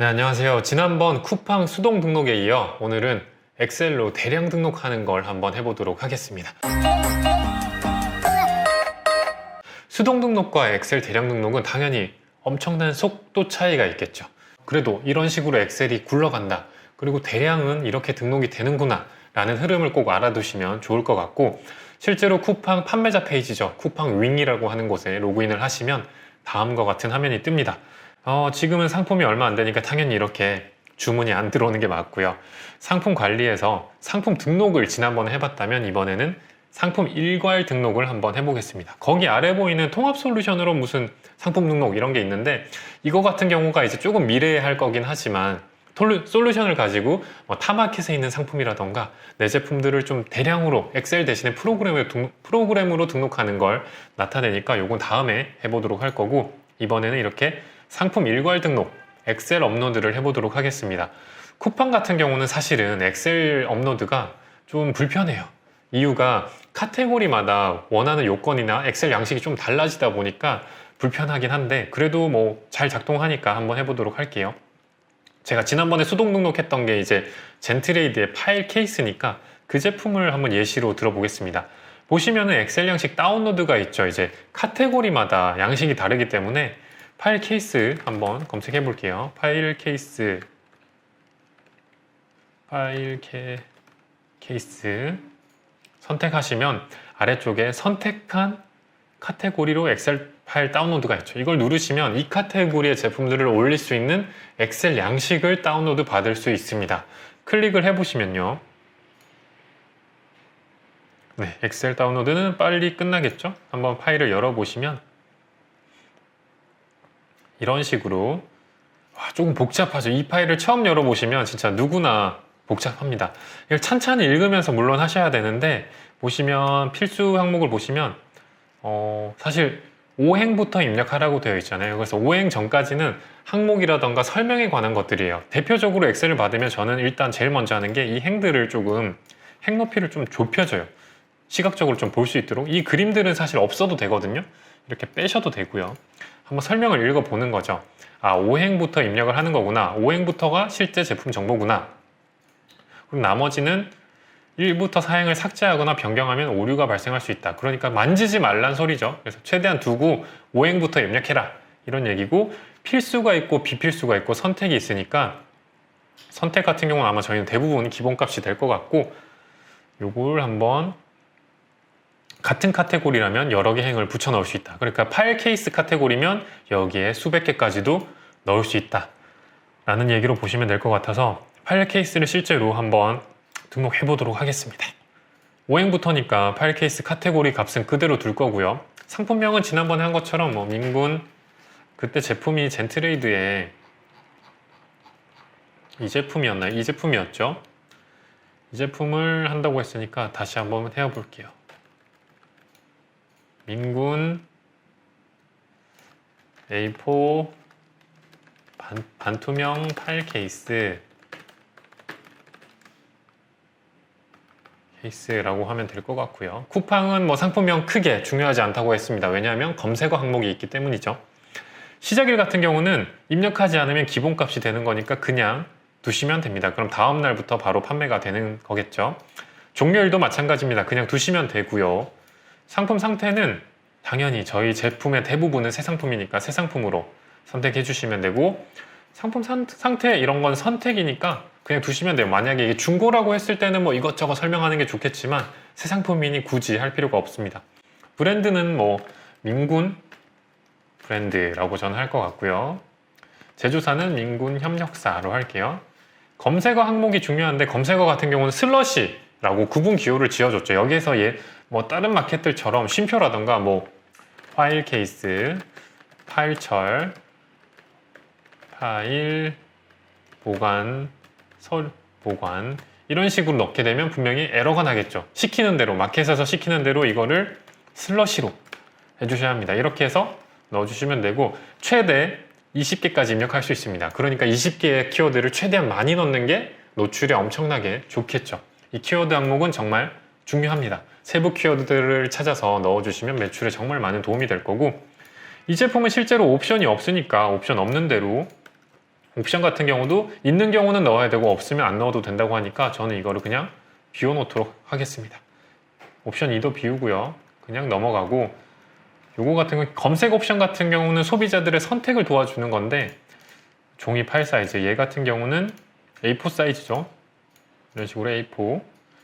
네, 안녕하세요. 지난번 쿠팡 수동 등록에 이어 오늘은 엑셀로 대량 등록하는 걸 한번 해보도록 하겠습니다. 수동 등록과 엑셀 대량 등록은 당연히 엄청난 속도 차이가 있겠죠. 그래도 이런 식으로 엑셀이 굴러간다. 그리고 대량은 이렇게 등록이 되는구나 라는 흐름을 꼭 알아두시면 좋을 것 같고, 실제로 쿠팡 판매자 페이지죠. 쿠팡 윙이라고 하는 곳에 로그인을 하시면 다음과 같은 화면이 뜹니다. 지금은 상품이 얼마 안 되니까 당연히 이렇게 주문이 안 들어오는 게 맞고요. 상품 관리에서 상품 등록을 지난번에 해봤다면 이번에는 상품 일괄 등록을 한번 해보겠습니다. 거기 아래 보이는 통합 솔루션으로 무슨 상품 등록 이런 게 있는데, 이거 같은 경우가 이제 조금 미래에 할 거긴 하지만 솔루션을 가지고 타마켓에 있는 상품이라던가 내 제품들을 좀 대량으로 엑셀 대신에 프로그램으로 등록하는 걸 나타내니까 요건 다음에 해보도록 할 거고, 이번에는 이렇게 상품 일괄 등록, 엑셀 업로드를 해보도록 하겠습니다. 쿠팡 같은 경우는 사실은 엑셀 업로드가 좀 불편해요. 이유가 카테고리마다 원하는 요건이나 엑셀 양식이 좀 달라지다 보니까 불편하긴 한데, 그래도 뭐 잘 작동하니까 한번 해보도록 할게요. 제가 지난번에 수동 등록했던 게 이제 젠트레이드의 파일 케이스니까 그 제품을 한번 예시로 들어보겠습니다. 보시면은 엑셀 양식 다운로드가 있죠. 이제 카테고리마다 양식이 다르기 때문에 파일 케이스 한번 검색해 볼게요. 파일 케이스 선택하시면 아래쪽에 선택한 카테고리로 엑셀 파일 다운로드가 있죠. 이걸 누르시면 이 카테고리의 제품들을 올릴 수 있는 엑셀 양식을 다운로드 받을 수 있습니다. 클릭을 해보시면요. 네, 엑셀 다운로드는 빨리 끝나겠죠? 한번 파일을 열어보시면 이런 식으로 조금 복잡하죠. 이 파일을 처음 열어보시면 진짜 누구나 복잡합니다. 이걸 찬찬히 읽으면서 물론 하셔야 되는데, 보시면 필수 항목을 보시면 사실 5행부터 입력하라고 되어 있잖아요. 그래서 5행 전까지는 항목이라던가 설명에 관한 것들이에요. 대표적으로 엑셀을 받으면 저는 일단 제일 먼저 하는 게 이 행들을 조금 행 높이를 좀 좁혀줘요. 시각적으로 좀 볼 수 있도록. 이 그림들은 사실 없어도 되거든요. 이렇게 빼셔도 되고요. 한번 설명을 읽어보는 거죠. 5행부터 입력을 하는 거구나. 5행부터가 실제 제품 정보구나. 그럼 나머지는 1부터 4행을 삭제하거나 변경하면 오류가 발생할 수 있다. 그러니까 만지지 말란 소리죠. 그래서 최대한 두고 5행부터 입력해라. 이런 얘기고, 필수가 있고 비필수가 있고 선택이 있으니까 선택 같은 경우는 아마 저희는 대부분 기본값이 될 것 같고, 요걸 한번 같은 카테고리라면 여러 개 행을 붙여 넣을 수 있다. 그러니까 파일 케이스 카테고리면 여기에 수백 개까지도 넣을 수 있다 라는 얘기로 보시면 될 것 같아서 파일 케이스를 실제로 한번 등록해 보도록 하겠습니다. 5행부터니까 파일 케이스 카테고리 값은 그대로 둘 거고요. 상품명은 지난번에 한 것처럼 민군, 그때 제품이 젠트레이드에 이 제품이었나요? 이 제품이었죠. 이 제품을 한다고 했으니까 다시 한번 해볼게요. 민군 A4 반투명 파일 케이스라고 하면 될 것 같고요. 쿠팡은 상품명 크게 중요하지 않다고 했습니다. 왜냐하면 검색어 항목이 있기 때문이죠. 시작일 같은 경우는 입력하지 않으면 기본값이 되는 거니까 그냥 두시면 됩니다. 그럼 다음 날부터 바로 판매가 되는 거겠죠. 종료일도 마찬가지입니다. 그냥 두시면 되고요. 상품 상태는 당연히 저희 제품의 대부분은 새 상품이니까 새 상품으로 선택해 주시면 되고, 상품 상태 이런 건 선택이니까 그냥 두시면 돼요. 만약에 이게 중고라고 했을 때는 이것저것 설명하는 게 좋겠지만 새 상품이니 굳이 할 필요가 없습니다. 브랜드는 민군 브랜드라고 저는 할 것 같고요. 제조사는 민군 협력사로 할게요. 검색어 항목이 중요한데, 검색어 같은 경우는 슬러시라고 구분 기호를 지어줬죠. 여기에서 다른 마켓들처럼 쉼표라던가 파일 케이스, 파일철, 파일 보관, 보관 이런 식으로 넣게 되면 분명히 에러가 나겠죠. 시키는 대로, 마켓에서 시키는 대로 이거를 슬러시로 해주셔야 합니다. 이렇게 해서 넣어주시면 되고, 최대 20개까지 입력할 수 있습니다. 그러니까 20개의 키워드를 최대한 많이 넣는 게 노출에 엄청나게 좋겠죠. 이 키워드 항목은 정말 중요합니다. 세부 키워드들을 찾아서 넣어주시면 매출에 정말 많은 도움이 될 거고, 이 제품은 실제로 옵션이 없으니까 옵션 없는 대로 옵션 같은 경우도 있는 경우는 넣어야 되고 없으면 안 넣어도 된다고 하니까 저는 이거를 그냥 비워놓도록 하겠습니다. 옵션 2도 비우고요. 그냥 넘어가고, 요거 같은 경우 검색 옵션 같은 경우는 소비자들의 선택을 도와주는 건데, 종이 파일 사이즈, 얘 같은 경우는 A4 사이즈죠. 이런 식으로 A4.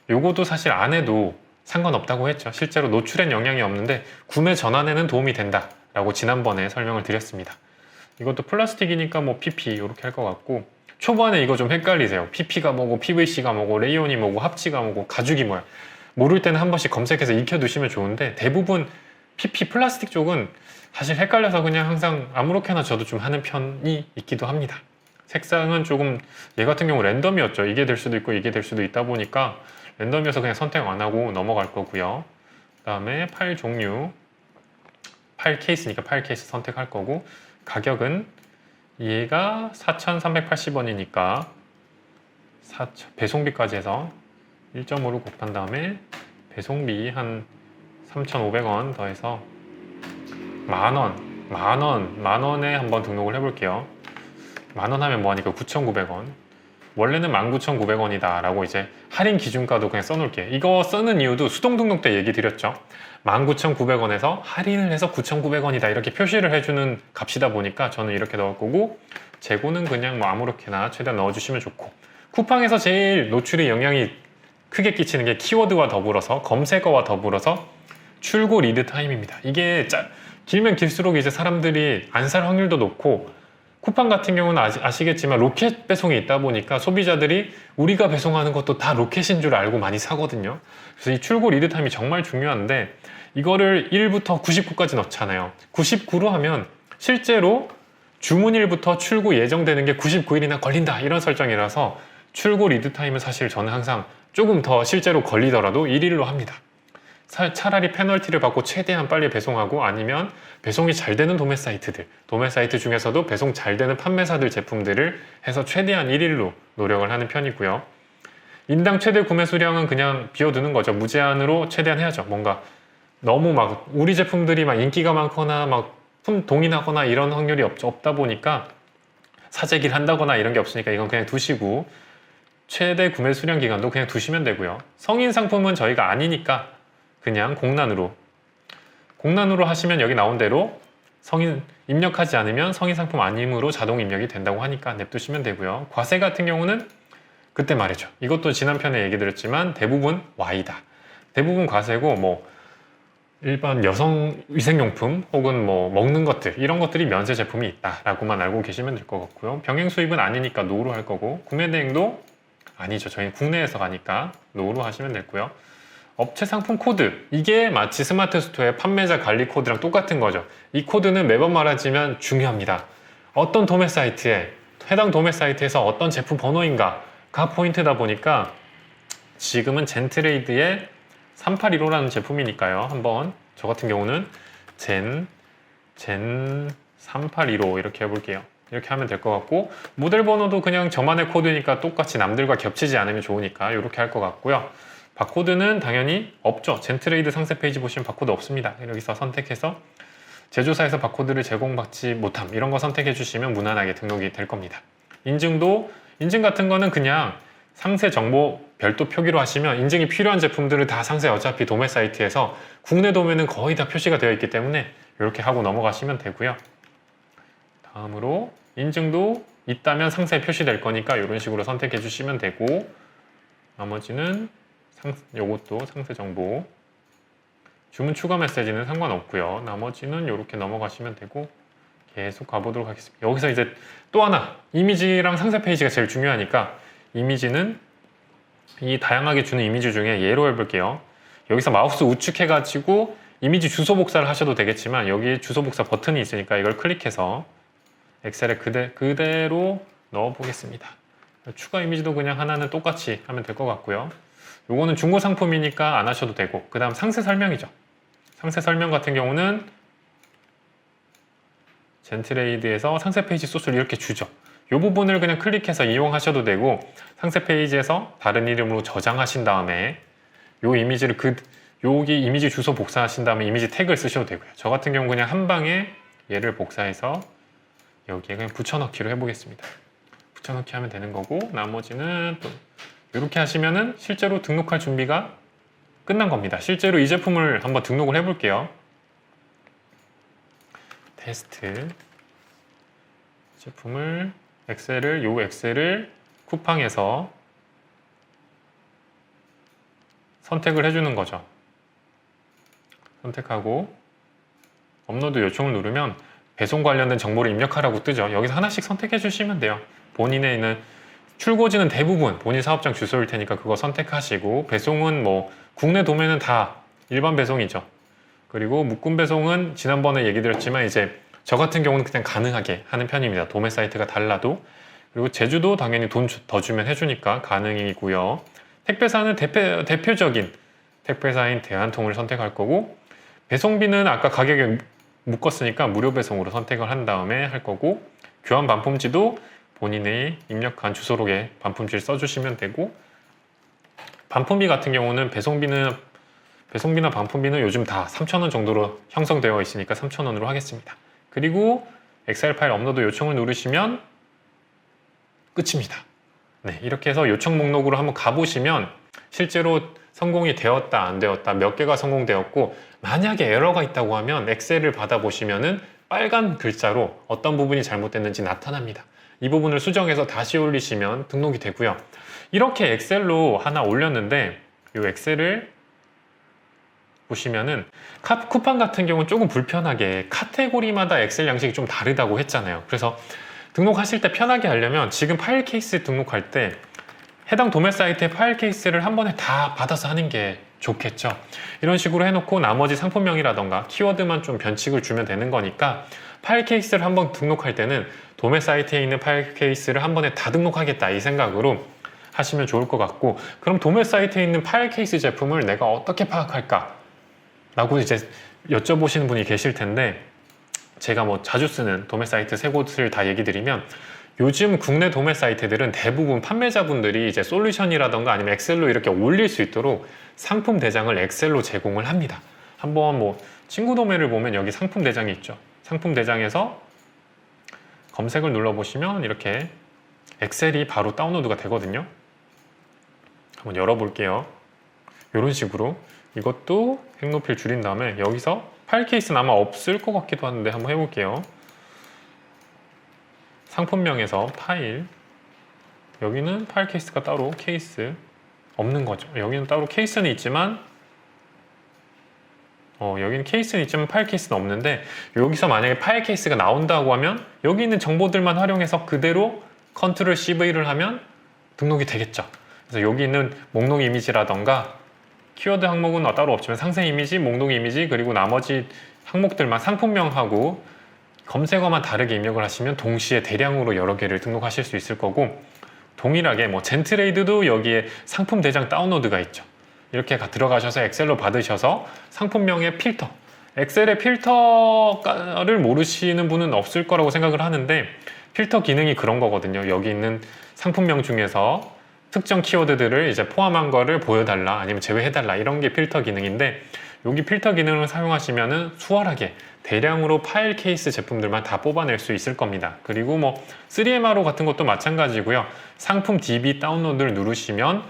요거도 사실 안 해도 상관없다고 했죠. 실제로 노출엔 영향이 없는데 구매 전환에는 도움이 된다 라고 지난번에 설명을 드렸습니다. 이것도 플라스틱이니까 뭐 PP 이렇게 할 것 같고, 초반에 이거 좀 헷갈리세요. PP가 뭐고 PVC가 뭐고 레이온이 뭐고 합지가 뭐고 가죽이 뭐야. 모를 때는 한 번씩 검색해서 익혀두시면 좋은데, 대부분 PP 플라스틱 쪽은 사실 헷갈려서 그냥 항상 아무렇게나 저도 좀 하는 편이 있기도 합니다. 색상은 조금, 얘 같은 경우 랜덤이었죠. 이게 될 수도 있고 이게 될 수도 있다 보니까 랜덤이어서 그냥 선택 안 하고 넘어갈 거고요. 그 다음에 파일 종류, 파일 케이스니까 파일 케이스 선택할 거고, 가격은 얘가 4,380원이니까 배송비까지 해서 1.5로 곱한 다음에 배송비 한 3,500원 더해서 만원에 한번 등록을 해볼게요. 만원 하면 뭐하니까 9,900원. 원래는 19,900원이다 라고 이제 할인 기준가도 그냥 써놓을게요. 이거 쓰는 이유도 수동 등록 때 얘기 드렸죠. 19,900원에서 할인을 해서 9,900원이다 이렇게 표시를 해주는 값이다 보니까 저는 이렇게 넣을 거고, 재고는 그냥 뭐 아무렇게나 최대한 넣어주시면 좋고, 쿠팡에서 제일 노출에 영향이 크게 끼치는 게 키워드와 더불어서, 검색어와 더불어서 출고 리드 타임입니다. 이게 길면 길수록 이제 사람들이 안 살 확률도 높고, 쿠팡 같은 경우는 아시겠지만 로켓 배송이 있다 보니까 소비자들이 우리가 배송하는 것도 다 로켓인 줄 알고 많이 사거든요. 그래서 이 출고 리드 타임이 정말 중요한데, 이거를 1부터 99까지 넣잖아요. 99로 하면 실제로 주문일부터 출고 예정되는 게 99일이나 걸린다 이런 설정이라서, 출고 리드 타임은 사실 저는 항상 조금 더 실제로 걸리더라도 1일로 합니다. 차라리 페널티를 받고 최대한 빨리 배송하고, 아니면 배송이 잘 되는 도매 사이트 중에서도 배송 잘 되는 판매사들 제품들을 해서 최대한 1일로 노력을 하는 편이고요. 인당 최대 구매 수량은 그냥 비워두는 거죠. 무제한으로 최대한 해야죠. 뭔가 너무 막 우리 제품들이 막 인기가 많거나 막 동인하거나 이런 확률이 없다 보니까 사재기를 한다거나 이런 게 없으니까 이건 그냥 두시고, 최대 구매 수량 기간도 그냥 두시면 되고요. 성인 상품은 저희가 아니니까 그냥 공란으로 하시면 여기 나온 대로 성인 입력하지 않으면 성인 상품 아님으로 자동 입력이 된다고 하니까 냅두시면 되고요. 과세 같은 경우는 그때 말이죠. 이것도 지난 편에 얘기 드렸지만 대부분 Y다. 대부분 과세고, 뭐 일반 여성 위생용품 혹은 뭐 먹는 것들, 이런 것들이 면세 제품이 있다라고만 알고 계시면 될 것 같고요. 병행 수입은 아니니까 노로 할 거고, 구매 대행도 아니죠. 저희는 국내에서 가니까 노로 하시면 되고요. 업체 상품 코드, 이게 마치 스마트 스토어의 판매자 관리 코드랑 똑같은 거죠. 이 코드는 매번 말하지만 중요합니다. 어떤 도매 사이트에, 해당 도매 사이트에서 어떤 제품 번호인가가 포인트다 보니까, 지금은 젠트레이드의 3815라는 제품이니까요. 한번 저 같은 경우는 젠 3815 이렇게 해볼게요. 이렇게 하면 될 것 같고, 모델 번호도 그냥 저만의 코드니까 똑같이 남들과 겹치지 않으면 좋으니까 이렇게 할 것 같고요. 바코드는 당연히 없죠. 젠트레이드 상세 페이지 보시면 바코드 없습니다. 여기서 선택해서 제조사에서 바코드를 제공받지 못함, 이런 거 선택해 주시면 무난하게 등록이 될 겁니다. 인증 같은 거는 그냥 상세 정보 별도 표기로 하시면, 인증이 필요한 제품들을 다 상세 어차피 도매 사이트에서, 국내 도매는 거의 다 표시가 되어 있기 때문에 이렇게 하고 넘어가시면 되고요. 다음으로 인증도 있다면 상세에 표시될 거니까 이런 식으로 선택해 주시면 되고, 나머지는 요것도 상세 정보, 주문 추가 메시지는 상관없고요. 나머지는 이렇게 넘어가시면 되고, 계속 가보도록 하겠습니다. 여기서 이제 또 하나, 이미지랑 상세 페이지가 제일 중요하니까, 이미지는 이 다양하게 주는 이미지 중에 예로 해볼게요. 여기서 마우스 우측해가지고 이미지 주소 복사를 하셔도 되겠지만, 여기에 주소 복사 버튼이 있으니까 이걸 클릭해서 엑셀에 그대로 넣어 보겠습니다. 추가 이미지도 그냥 하나는 똑같이 하면 될 것 같고요. 요거는 중고 상품이니까 안 하셔도 되고, 그 다음 상세 설명이죠. 상세 설명 같은 경우는 젠트레이드에서 상세 페이지 소스를 이렇게 주죠. 이 부분을 그냥 클릭해서 이용하셔도 되고, 상세 페이지에서 다른 이름으로 저장하신 다음에 요 이미지를 여기 이미지 주소 복사하신 다음에 이미지 태그를 쓰셔도 되고요. 저 같은 경우 그냥 한 방에 얘를 복사해서 여기에 그냥 붙여넣기로 해보겠습니다. 붙여넣기 하면 되는 거고, 나머지는 또 이렇게 하시면은 실제로 등록할 준비가 끝난 겁니다. 실제로 이 제품을 한번 등록을 해볼게요. 테스트 제품을 엑셀을 쿠팡에서 선택을 해주는 거죠. 선택하고 업로드 요청을 누르면 배송 관련된 정보를 입력하라고 뜨죠. 여기서 하나씩 선택해 주시면 돼요. 본인의 있는 출고지는 대부분 본인 사업장 주소일 테니까 그거 선택하시고, 배송은 뭐 국내 도매는 다 일반 배송이죠. 그리고 묶음 배송은 지난번에 얘기 드렸지만 이제 저 같은 경우는 그냥 가능하게 하는 편입니다. 도매 사이트가 달라도. 그리고 제주도 당연히 돈 더 주면 해주니까 가능이고요. 택배사는 대표적인 택배사인 대한통을 선택할 거고, 배송비는 아까 가격에 묶었으니까 무료 배송으로 선택을 한 다음에 할 거고, 교환 반품지도 본인의 입력한 주소록에 반품지를 써주시면 되고, 반품비 같은 경우는 배송비나 반품비는 요즘 다 3,000원 정도로 형성되어 있으니까 3,000원으로 하겠습니다. 그리고 엑셀 파일 업로드 요청을 누르시면 끝입니다. 네, 이렇게 해서 요청 목록으로 한번 가보시면 실제로 성공이 되었다 안 되었다, 몇 개가 성공되었고, 만약에 에러가 있다고 하면 엑셀을 받아보시면은 빨간 글자로 어떤 부분이 잘못됐는지 나타납니다. 이 부분을 수정해서 다시 올리시면 등록이 되고요. 이렇게 엑셀로 하나 올렸는데, 이 엑셀을 보시면은 쿠팡 같은 경우는 조금 불편하게 카테고리마다 엑셀 양식이 좀 다르다고 했잖아요. 그래서 등록하실 때 편하게 하려면 지금 파일 케이스 등록할 때 해당 도매 사이트의 파일 케이스를 한 번에 다 받아서 하는 게 좋겠죠. 이런 식으로 해놓고 나머지 상품명이라던가 키워드만 좀 변칙을 주면 되는 거니까, 파일 케이스를 한번 등록할 때는 도매 사이트에 있는 파일 케이스를 한 번에 다 등록하겠다 이 생각으로 하시면 좋을 것 같고, 그럼 도매 사이트에 있는 파일 케이스 제품을 내가 어떻게 파악할까? 라고 이제 여쭤보시는 분이 계실 텐데, 제가 뭐 자주 쓰는 도매 사이트 세 곳을 다 얘기 드리면, 요즘 국내 도매 사이트들은 대부분 판매자분들이 이제 솔루션이라던가 아니면 엑셀로 이렇게 올릴 수 있도록 상품 대장을 엑셀로 제공을 합니다. 한번 뭐 친구 도매를 보면 여기 상품 대장이 있죠. 상품 대장에서 검색을 눌러보시면 이렇게 엑셀이 바로 다운로드가 되거든요. 한번 열어볼게요. 이런 식으로 이것도 행높이를 줄인 다음에 여기서 파일 케이스는 아마 없을 것 같기도 한데 한번 해볼게요. 상품명에서 파일, 여기는 파일 케이스가 따로 케이스 없는 거죠. 여기는 따로 케이스는 있지만 여기는 케이스는 있지만 파일 케이스는 없는데, 여기서 만약에 파일 케이스가 나온다고 하면 여기 있는 정보들만 활용해서 그대로 컨트롤 CV를 하면 등록이 되겠죠. 그래서 여기 있는 목록 이미지라던가 키워드 항목은 따로 없지만 상세 이미지, 목록 이미지, 그리고 나머지 항목들만 상품명하고 검색어만 다르게 입력을 하시면 동시에 대량으로 여러 개를 등록하실 수 있을 거고, 동일하게 뭐 젠트레이드도 여기에 상품 대장 다운로드가 있죠. 이렇게 들어가셔서 엑셀로 받으셔서 상품명의 필터, 엑셀의 필터를 모르시는 분은 없을 거라고 생각을 하는데, 필터 기능이 그런 거거든요. 여기 있는 상품명 중에서 특정 키워드들을 이제 포함한 거를 보여달라 아니면 제외해달라, 이런 게 필터 기능인데, 여기 필터 기능을 사용하시면은 수월하게 대량으로 파일 케이스 제품들만 다 뽑아낼 수 있을 겁니다. 그리고 뭐 3MRO 같은 것도 마찬가지고요. 상품 DB 다운로드를 누르시면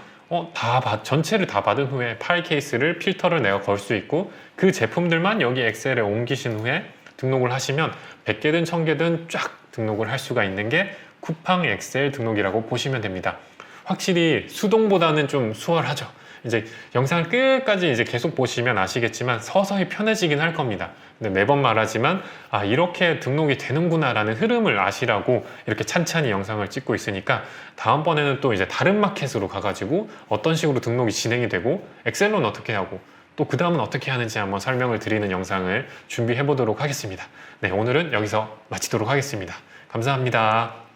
전체를 다 받은 후에 파일 케이스를 필터를 내가 걸 수 있고, 그 제품들만 여기 엑셀에 옮기신 후에 등록을 하시면 100개든 1000개든 쫙 등록을 할 수가 있는 게 쿠팡 엑셀 등록이라고 보시면 됩니다. 확실히 수동보다는 좀 수월하죠. 이제 영상을 끝까지 이제 계속 보시면 아시겠지만 서서히 편해지긴 할 겁니다. 근데 매번 말하지만 이렇게 등록이 되는구나 라는 흐름을 아시라고 이렇게 찬찬히 영상을 찍고 있으니까, 다음번에는 또 이제 다른 마켓으로 가가지고 어떤 식으로 등록이 진행이 되고 엑셀로는 어떻게 하고 또 그 다음은 어떻게 하는지 한번 설명을 드리는 영상을 준비해 보도록 하겠습니다. 네, 오늘은 여기서 마치도록 하겠습니다. 감사합니다.